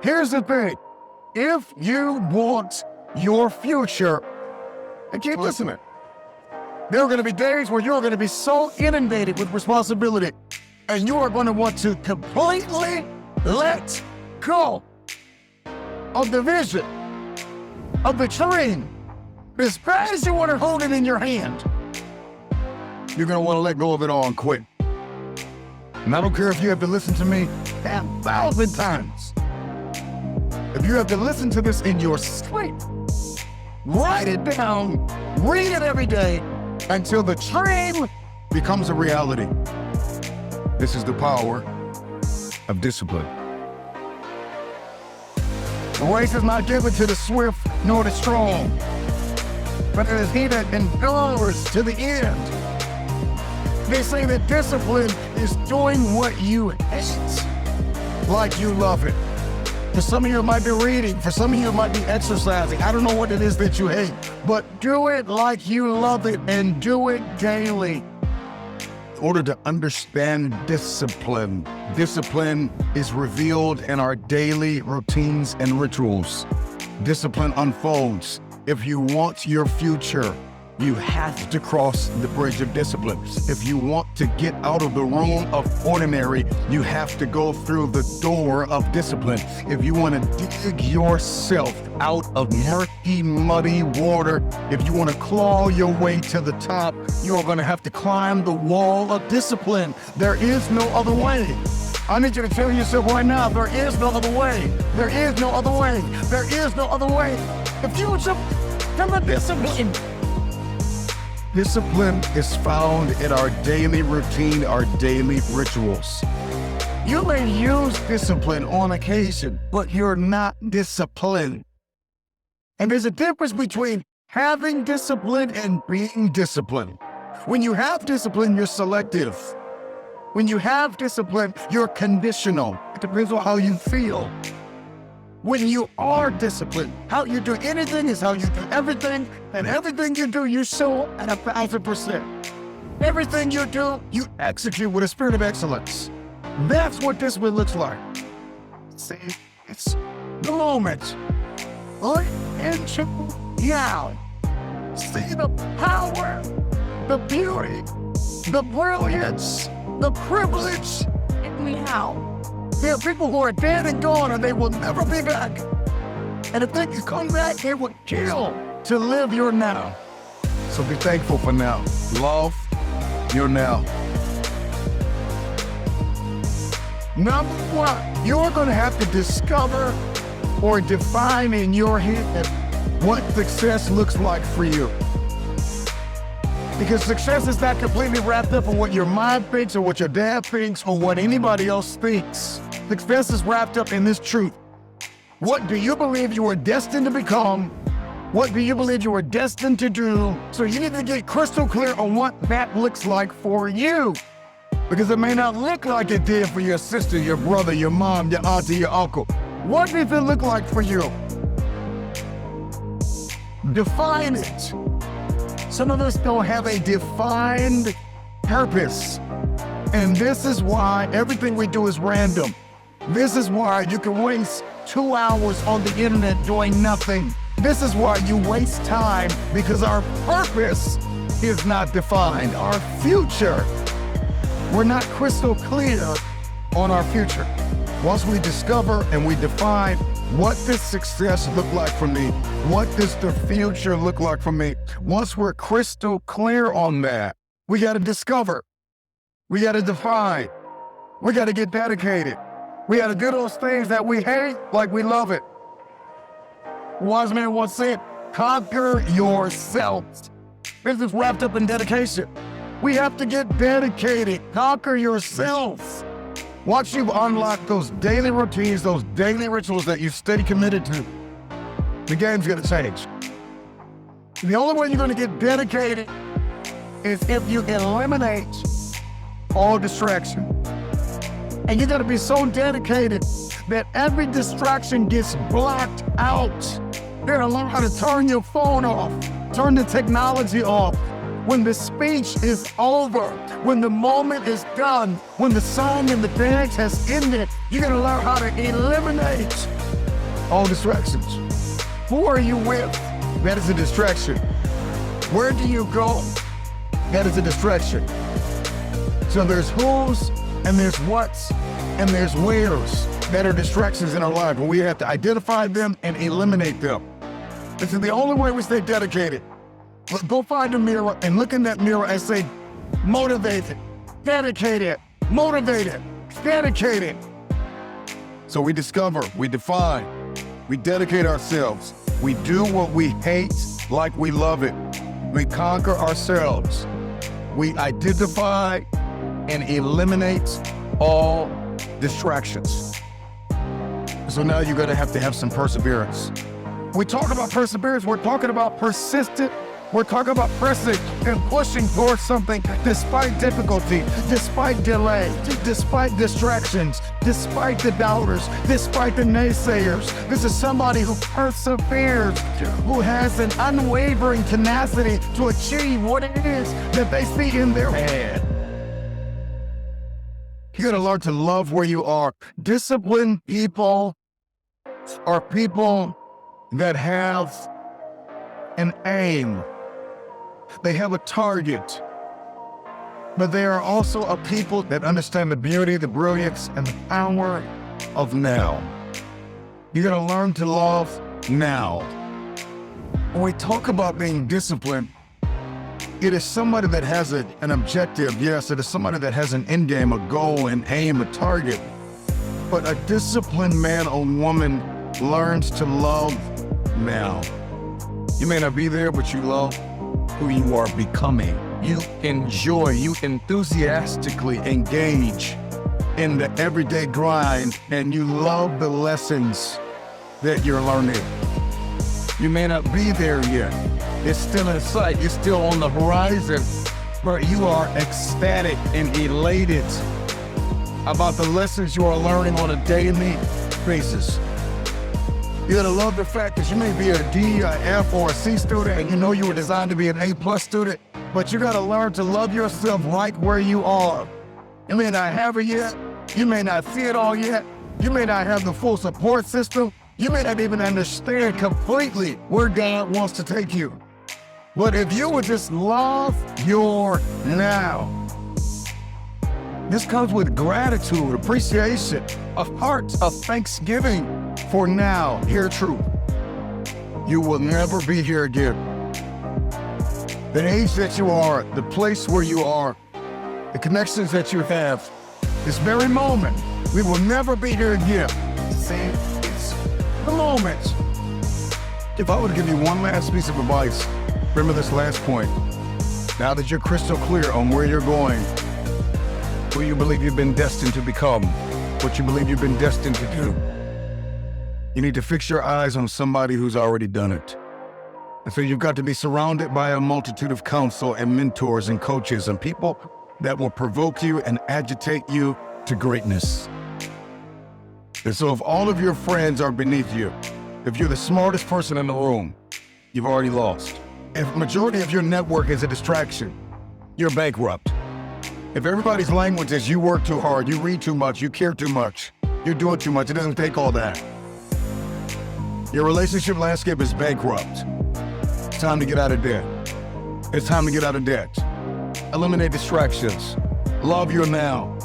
Here's the thing. If you want your future, and keep listening, there are going to be days where you're going to be so inundated with responsibility, and you are going to want to completely let go of the vision, of the dream. As fast as you want to hold it in your hand, you're going to want to let go of it all and quit. And I don't care if you have to listen to me 1,000 times. If you have to listen to this in your sleep, write it down, read it every day until the dream becomes a reality. This is the power of discipline. The race is not given to the swift nor the strong, but it is he that endures to the end. They say that discipline is doing what you hate like you love it. For some of you, it might be reading. For some of you, it might be exercising. I don't know what it is that you hate, but do it like you love it and do it daily. In order to understand discipline, discipline is revealed in our daily routines and rituals. Discipline unfolds. If you want your future, you have to cross the bridge of discipline. If you want to get out of the room of ordinary, you have to go through the door of discipline. If you want to dig yourself out of murky, muddy water, if you want to claw your way to the top, you're going to have to climb the wall of discipline. There is no other way. I need you to tell yourself right now, there is no other way. There is no other way. There is no other way. The future from the discipline. Discipline is found in our daily routine, our daily rituals. You may use discipline on occasion, but you're not disciplined. And there's a difference between having discipline and being disciplined. When you have discipline, you're selective. When you have discipline, you're conditional. It depends on how you feel. When you are disciplined, how you do anything is how you do everything, and everything you do, you show at 1,000%. Everything you do, you execute with a spirit of excellence. That's what discipline looks like. See, it's the moment. Look into now. See the power, the beauty, the brilliance, the privilege in now. There are people who are dead and gone and they will never be back. And if they can come back, they will kill to live your now. So be thankful for now. Love your now. Number one, you're going to have to discover or define in your head what success looks like for you. Because success is not completely wrapped up in what your mind thinks or what your dad thinks or what anybody else thinks. Success is wrapped up in this truth. What do you believe you are destined to become? What do you believe you are destined to do? So you need to get crystal clear on what that looks like for you. Because it may not look like it did for your sister, your brother, your mom, your auntie, your uncle. What does it look like for you? Define it. Some of us don't have a defined purpose. And this is why everything we do is random. This is why you can waste 2 hours on the internet doing nothing. This is why you waste time, because our purpose is not defined. Our future, we're not crystal clear on our future. Once we discover and we define what does success look like for me, what does the future look like for me, once we're crystal clear on that, we got to discover. We got to define. We got to get dedicated. We got to do those things that we hate like we love it. Wise man once said, conquer yourself. This is wrapped up in dedication. We have to get dedicated. Conquer yourself. Once you've unlocked those daily routines, those daily rituals that you stay committed to, the game's going to change. The only way you're going to get dedicated is if you eliminate all distraction. And you gotta be so dedicated that every distraction gets blocked out. You gotta learn how to turn your phone off, turn the technology off. When the speech is over, when the moment is done, when the song and the dance has ended, you're gonna learn how to eliminate All distractions. Who are you with? That is a distraction. Where do you go? That is a distraction. So there's who's, and there's what's, and there's where's that are distractions in our life, and we have to identify them and eliminate them. This is the only way we stay dedicated. Go find a mirror and look in that mirror and say, motivated, dedicated, motivated, dedicated. So we discover, we define, we dedicate ourselves. We do what we hate like we love it. We conquer ourselves. We identify and eliminate all distractions. So now you're gonna have to have some perseverance. We talk about perseverance, we're talking about persistent. We're talking about pressing and pushing towards something despite difficulty, despite delay, despite distractions, despite the doubters, despite the naysayers. This is somebody who perseveres, who has an unwavering tenacity to achieve what it is that they see in their head. You gotta learn to love where you are. Disciplined people are people that have an aim. They have a target, but they are also a people that understand the beauty, the brilliance, and the power of now. You gotta learn to love now. When we talk about being disciplined, it is somebody that has an objective. Yes, it is somebody that has an end game, a goal, an aim, a target. But a disciplined man or woman learns to love now. You may not be there, but you love who you are becoming. You enjoy, you enthusiastically engage in the everyday grind, and you love the lessons that you're learning. You may not be there yet. It's still in sight, it's still on the horizon, but you are ecstatic and elated about the lessons you are learning on a daily basis. You gotta love the fact that you may be a D, a F, or a C student, and you know you were designed to be an A+ student, but you gotta learn to love yourself right where you are. You may not have it yet, you may not see it all yet, you may not have the full support system, you may not even understand completely where God wants to take you. But if you would just love your now, this comes with gratitude, appreciation, a heart of thanksgiving for now. Hear truth. You will never be here again. The age that you are, the place where you are, the connections that you have, this very moment, we will never be here again. See, it's the moment. If I were to give you one last piece of advice, remember this last point. Now that you're crystal clear on where you're going, who you believe you've been destined to become, what you believe you've been destined to do, you need to fix your eyes on somebody who's already done it. And so you've got to be surrounded by a multitude of counsel and mentors and coaches and people that will provoke you and agitate you to greatness. And so if all of your friends are beneath you, if you're the smartest person in the room, you've already lost. If the majority of your network is a distraction, you're bankrupt. If everybody's language is you work too hard, you read too much, you care too much, you're doing too much, it doesn't take all that. Your relationship landscape is bankrupt. It's time to get out of debt. It's time to get out of debt. Eliminate distractions. Love your now.